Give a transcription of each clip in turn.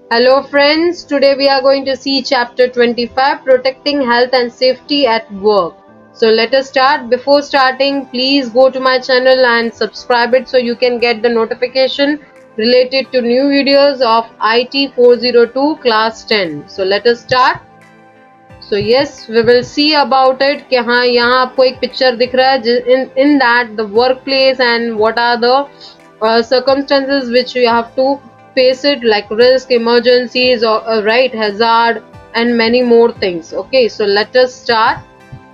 Hello friends, today we are going to see chapter 25, Protecting Health and Safety at Work. So let us start. Before starting, please go to my channel and subscribe it so you can get the notification related to new videos of IT 402 class 10. So let us start. So yes, we will see about it कि हाँ यहाँ आपको एक picture दिख रहा है in that the workplace and what are the circumstances which you have to face it, like risk, emergencies, or right, hazard, and many more things. Okay, so let us start.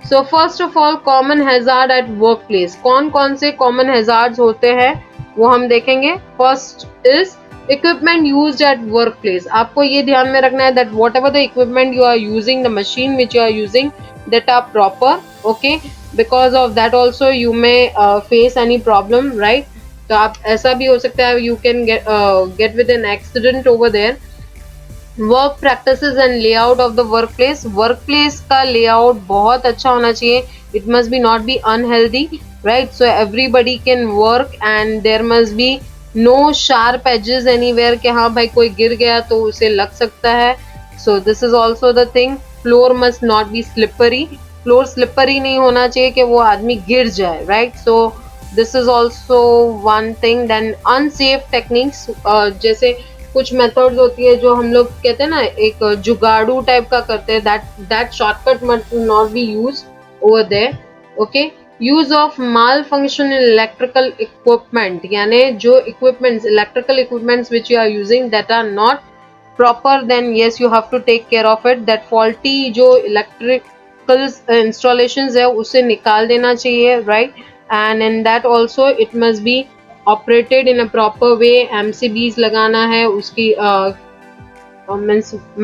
So first of all, common hazard at workplace. कौन कौन से common hazards होते हैं वो हम देखेंगे. First is equipment used at workplace. आपको ये ध्यान में रखना है that whatever the equipment you are using, the machine which you are using, that are proper. Okay, because of that also you may face any problem, right? तो आप ऐसा भी हो सकता है you can get with an accident over there. Work practices and layout of the work place. Work place का layout बहुत अच्छा होना चाहिए. It must be not be unhealthy, right? So everybody can work and there must be no sharp edges anywhere कि हाँ भाई कोई गिर गया तो उसे लग सकता है. So this is also the thing. Floor must not be slippery. Floor slippery नहीं होना चाहिए कि वो आदमी गिर जाए, right? So this is also one thing. Then unsafe techniques, जैसे कुछ मेथड्स होती है जो हम लोग कहते हैं ना एक जुगाड़ू टाइप का करते हैं, that shortcut must not be use over there. Okay, use of malfunction in electrical equipment, यानी जो equipments, electrical equipments which you are using that are not proper, then yes you have to take care of it. that faulty जो electrical installations है उसे निकाल देना चाहिए, right? and in that also it must be operated in a proper way. MCBs लगाना है, उसकी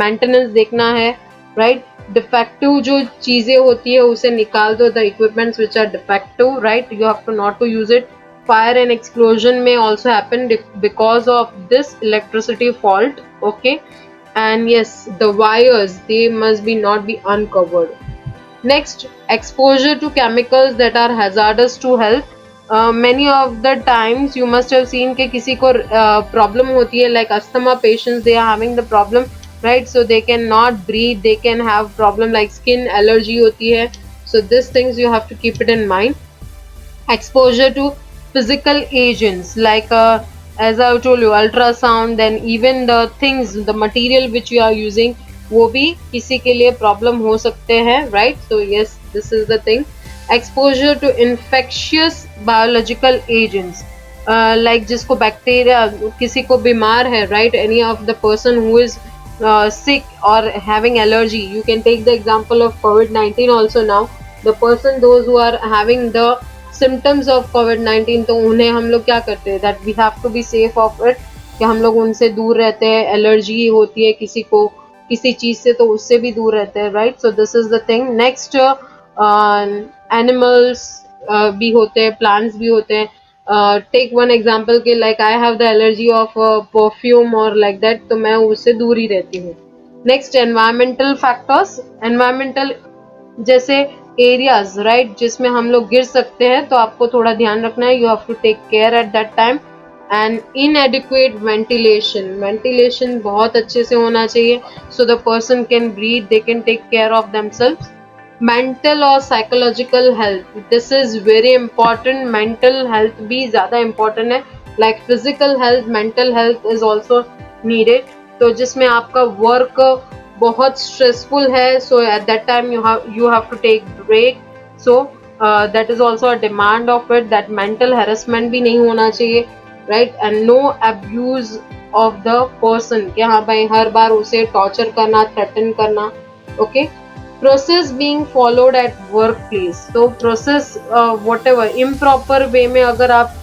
maintenance देखना है, राइट? डिफेक्टिव जो चीजें होती है उसे निकाल दो. The equipments which are defective, right? You have to not to use it. Fire and explosion may also happen because of this electricity fault. Okay, and yes, the wires, they must be not be uncovered. Next, exposure to chemicals that are hazardous to health. Many of the times you must have seen कि किसी को problem होती है, like asthma patients, they are having the problem, right? So they cannot breathe, they can have problem like skin allergy होती है. So these things you have to keep it in mind. Exposure to physical agents like as I told you, ultrasound, then even the things, the material which you are using, वो भी किसी के लिए problem हो सकते हैं, right? So yes, this is the thing. Exposure to infectious biological agents, like जिसको bacteria, किसी को बीमार है, right? Any of the person who is sick or having allergy, you can take the example of COVID-19 also. Now the person, those who are having the symptoms of COVID-19, तो उन्हें हम लोग क्या करते हैं, that we have to be safe of it, कि हम लोग उनसे दूर रहते हैं. एलर्जी होती है किसी को किसी चीज से तो उससे भी दूर रहते हैं, right? So this is the thing. Next, animals भी होते हैं, प्लांट्स भी होते हैं. टेक वन एग्जाम्पल के like I have the allergy of perfume और लाइक दैट, तो मैं उससे दूर ही रहती हूँ. Next, environmental factors. एनवायरमेंटल जैसे एरियाज, राइट, जिसमें हम लोग गिर सकते हैं, तो आपको थोड़ा ध्यान रखना है. You have to take care at that time. And inadequate ventilation. Ventilation बहुत अच्छे से होना चाहिए so the person can breathe, they can take care of themselves. Mental और psychological health, this is very important. Mental health भी ज्यादा important है, like physical health, mental health is also needed. तो जिसमें आपका वर्क बहुत स्ट्रेसफुल है, so at that time you have to take break. So that is also a demand of it, that mental harassment भी नहीं होना चाहिए, right? And no abuse of the person, कि हाँ भाई हर बार उसे टॉर्चर करना, थ्रेटन करना. Okay, process being followed at work place. तो process whatever improper way में अगर आप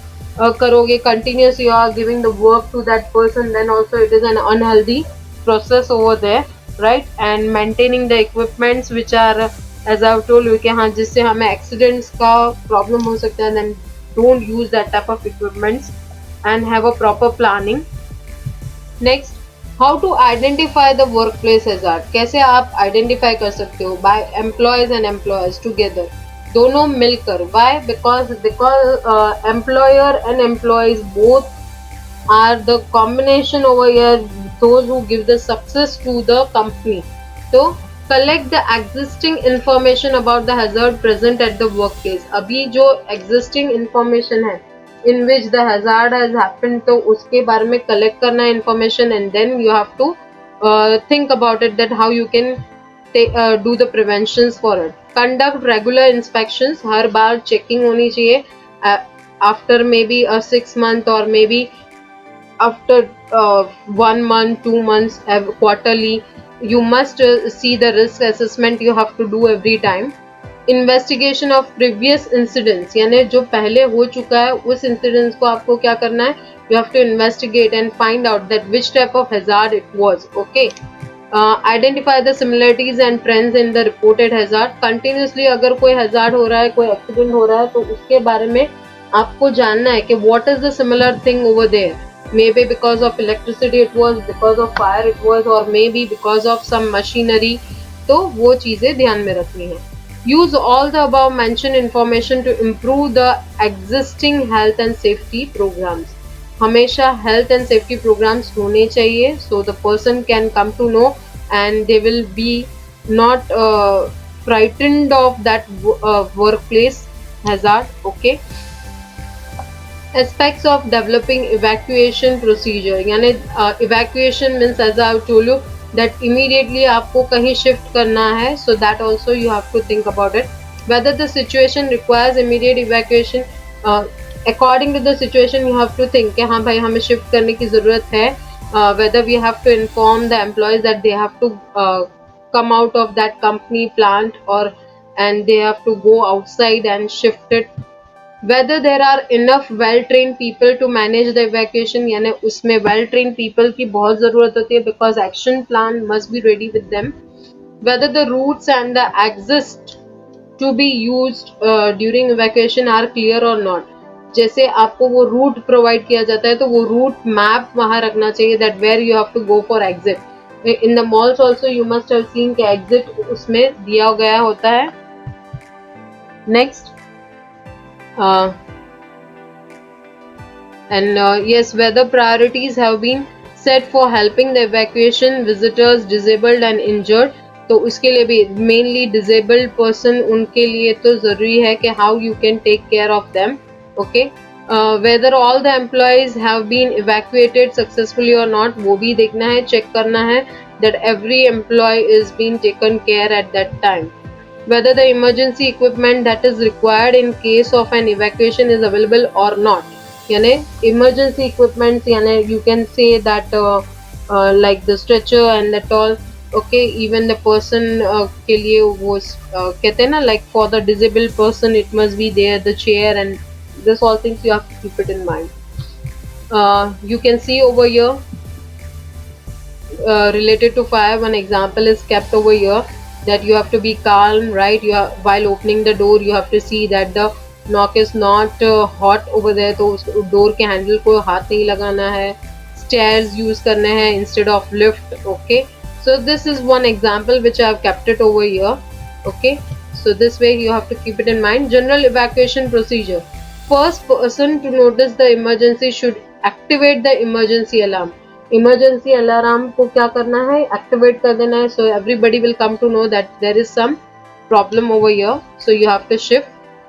करोगे, continuous you are giving the work to that person, then also it is an unhealthy process over there, right? And maintaining the equipments which are as I told you कि हाँ जिससे हमें accidents का problem हो सकता है, then don't use that type of equipments and have a proper planning. Next, how to identify the workplace hazard. कैसे आप identify कर सकते हो? By employees and employers together, दोनों मिलकर. Why? Because employer and employees both are the combination over here those who give the success to the company. So collect the existing information about the hazard present at the workplace. अभी जो existing information है in which the hazard has happened, तो उसके बारे में collect करना है information, and then you have to think about it, that how you can do the preventions for it. Conduct regular inspections. Her bar checking होनी चाहिए after maybe a 6 month or maybe after 1 month, 2 months, quarterly. You must see the risk assessment you have to do every time. Investigation of previous incidents, यानी जो पहले हो चुका है उस incidents को आपको क्या करना है, you have to investigate and find out that which type of hazard it was. Okay, identify the similarities and trends in the reported hazard. Continuously अगर कोई हैजार्ड हो रहा है, कोई एक्सीडेंट हो रहा है, तो उसके बारे में आपको जानना है कि what is the similar thing over there. Maybe because of electricity it was, because of fire it was, or maybe because of some machinery. तो वो चीजें ध्यान में रखनी है. Use all the above mentioned information to improve the existing health and safety programs. हमेशा health and safety programs होने चाहिए, so the person can come to know and they will be not frightened of that workplace hazard. Okay. Aspects of developing evacuation procedure, यानी evacuation means, as I have told you, that immediately आपको कहीं shift करना है, so that also you have to think about it. Whether the situation requires immediate evacuation, according to the situation you have to think कि हाँ भाई हमें shift करने की ज़रूरत है. Whether we have to inform the employees that they have to come out of that company plant, and they have to go outside and shift it. Whether there are enough well trained people to manage the evacuation, यानी उसमें well trained people की बहुत ज़रूरत होती है, because action plan must be ready with them. Whether the routes and the exit to be used during evacuation are clear or not. जैसे आपको वो रूट प्रोवाइड किया जाता है, तो वो रूट मैप वहाँ रखना चाहिए, that where you have to go for exit. In the malls also you must have seen कि exit उसमें दिया गया होता है. Next. Yes, whether priorities have been set for helping the evacuation visitors disabled and injured. तो उसके लिए भी mainly disabled person, उनके लिए तो ज़रूरी है कि how you can take care of them. Okay. Whether all the employees have been evacuated successfully or not, वो भी देखना है, check करना है that every employee is being taken care at that time. Whether the emergency equipment that is required in case of an evacuation is available or not. यानी emergency equipment, यानी you can say that like the stretcher and that all. Okay, even the person के लिए वो कहते हैं ना, like for the disabled person it must be there, the chair and this all things you have to keep it in mind. You can see over here related to fire, one example is kept over here, that you have to be calm, right? While opening the door you have to see that the knock is not hot over there, तो उस door के handle को हाथ नहीं लगाना है. Stairs use करने हैं instead of lift. Okay, so this is one example which I have kept it over here. Okay, so this way you have to keep it in mind. General evacuation procedure. First person to notice the emergency should activate the emergency alarm. Emergency alarm को क्या करना है, activate कर देना है, so everybody will come to know that there is some problem over here, so you have to shift.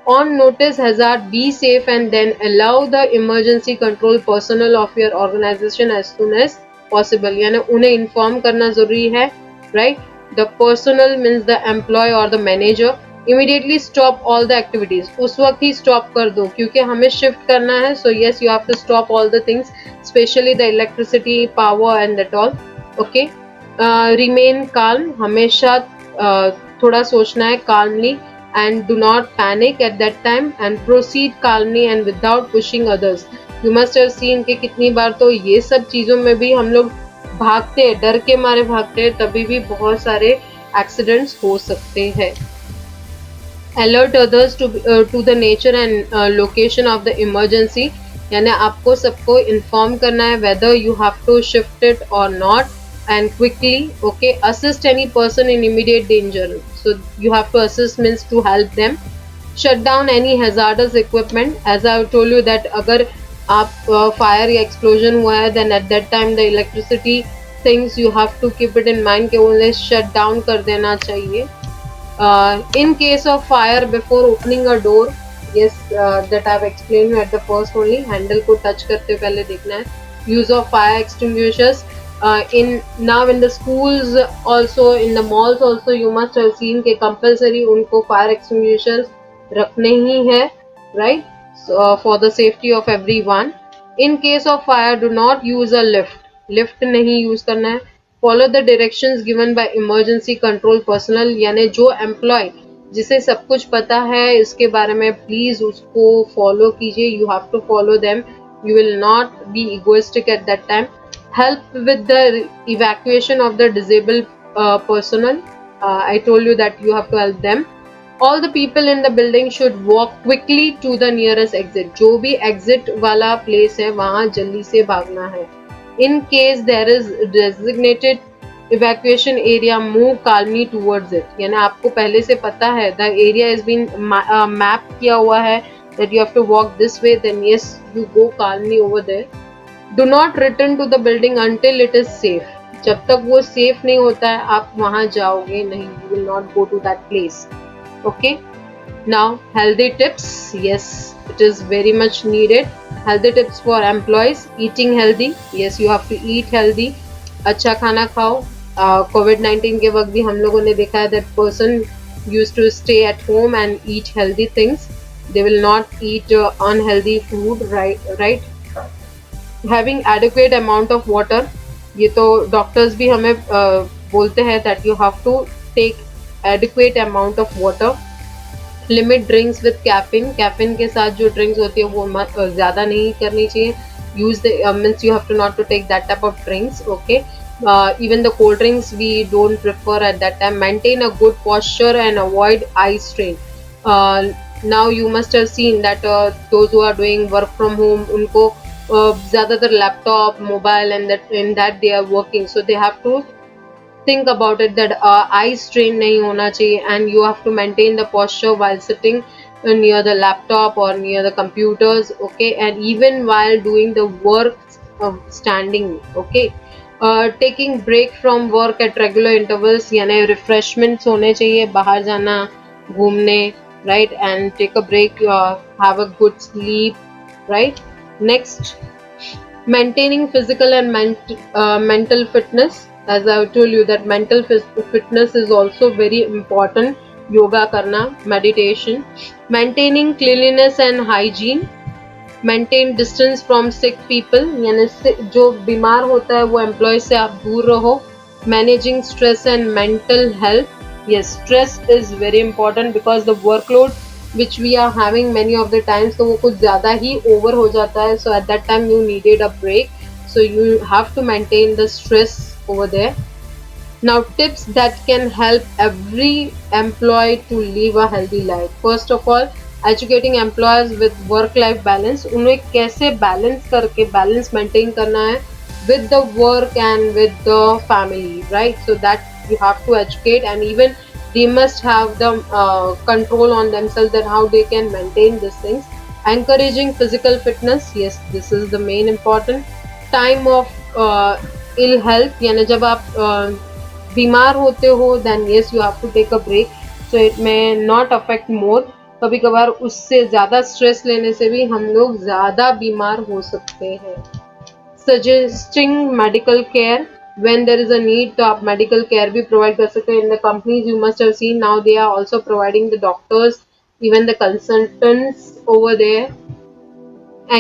On notice hazard, be safe and then allow the emergency control personal of your organisation as soon as possible, यानी उन्हें inform करना जरूरी है, right. The personal means the employ और the manager. Immediately stop all the activities, उस वक्त ही stop कर दो क्योंकि हमें शिफ्ट करना है, so yes you have to stop all the things, specially the electricity, power and that all. Okay. Remain calm, हमेशा थोड़ा सोचना है calmly, and do not panic at that time and proceed calmly and without pushing others. You must have seen कि कितनी बार तो ये सब चीज़ों में भी हम लोग भागते हैं, डर के मारे भागते हैं, तभी भी बहुत सारे एक्सीडेंट्स हो सकते हैं. Alert others to the nature and location of the emergency, यानी आपको सबको inform करना है whether you have to shift it or not, and quickly. Okay, assist any person in immediate danger, so you have to assist means to help them. Shut down any hazardous equipment, as I have told you that अगर आप fire या explosion हुआ है then at that time the electricity things you have to keep it in mind कि उन्हें shut down कर देना चाहिए. In case of fire, before opening a door, yes, that I've explained at the first only, handle को touch करते पहले देखना है. Use of fire extinguishers. Now in the schools also, in the malls also, you must have seen कि compulsory उनको fire extinguishers रखने ही है, right? So, for the safety of everyone. In case of fire, do not use a lift. Lift नहीं use करना है. Follow the directions given by emergency control personnel. यानी जो employee जिसे सब कुछ पता है इसके बारे में, please उसको follow कीजिए. You have to follow them. You will not be egoistic at that time. Help with the evacuation of the disabled personnel. I told you that you have to help them. All the people in the building should walk quickly to the nearest exit. जो भी exit वाला place है वहाँ जल्दी से भागना है. In case there is designated evacuation area, move calmly towards it. यानी आपको पहले से पता है the area has been map किया हुआ है that you have to walk this way, then yes, you go calmly over there. Do not return to the building until it is safe. जब तक वो safe नहीं होता है आप वहाँ जाओगे नहीं. You will not go to that place. Okay, now healthy tips. Yes, it is very much needed. Healthy tips for employees. Eating healthy. Yes, you have to eat healthy. अच्छा खाना खाओ. COVID-19 के वक्त भी हम लोगों ने देखा है that person used to stay at home and eat healthy things. They will not eat unhealthy food, right? Having adequate amount of water. ये तो डॉक्टर्स भी हमें बोलते हैं that you have to take adequate amount of water. Limit drinks with caffeine. Caffeine के साथ जो drinks होती है वो ज़्यादा नहीं करनी चाहिए. Use the means you have to not to take that type of drinks. Okay. Even the cold drinks we don't prefer at that time. Maintain a good posture and avoid eye strain. Now you must have seen that those who are doing work from home उनको ज़्यादातर laptop, mobile and that they are working, so they have to think about it that eye strain नहीं होना चाहिए, and you have to maintain the posture while sitting near the laptop or near the computers. Okay, and even while doing the work standing. Okay, taking break from work at regular intervals. यानी refreshments होने चाहिए, बाहर जाना घूमने, right, and take a break, have a good sleep, right. Next, maintaining physical and mental fitness. As I told you that mental fitness is also very important. Yoga karna, meditation. Maintaining cleanliness and hygiene. Maintain distance from sick people. यानी जो बीमार होता है वो employ से आप दूर रहो. Managing stress and mental health. Yes, stress is very important because the workload which we are having many of the times तो वो कुछ ज़्यादा ही over हो जाता है. So at that time you needed a break. So you have to maintain the stress over there. Now tips that can help every employee to live a healthy life. First of all, educating employees with work-life balance. उन्हें कैसे balance करके balance maintain करना है with the work and with the family, right? So that you have to educate, and even they must have the control on themselves that how they can maintain these things. Encouraging physical fitness. Yes, this is the main important. Time of ill health. यानी जब आप बीमार होते हो then yes you have to take a break, so it may not affect more. कभी कभार उससे ज़्यादा स्ट्रेस लेने से भी हम लोग ज़्यादा बीमार हो सकते हैं. Suggesting medical care. When there is a need तो आप medical care भी provide कर सकते हैं. In the companies you must have seen now they are also providing the doctors, even the consultants over there.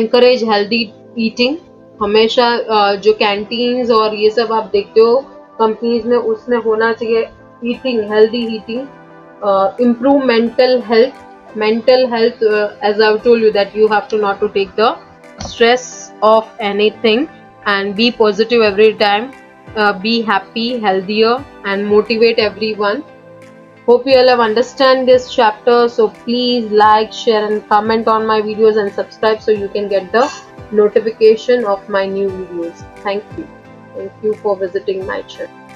Encourage healthy eating. हमेशा जो canteens और ये सब आप देखते हो कंपनीज में उसमें होना चाहिए eating, healthy eating. Improve mental health. Mental health, as I've told you that you have to not to take the stress of anything and be positive every time. Be happy, healthier and motivate everyone. Hope you all have understand this chapter, so please like, share and comment on my videos and subscribe so you can get the notification of my new videos. Thank you for visiting my channel.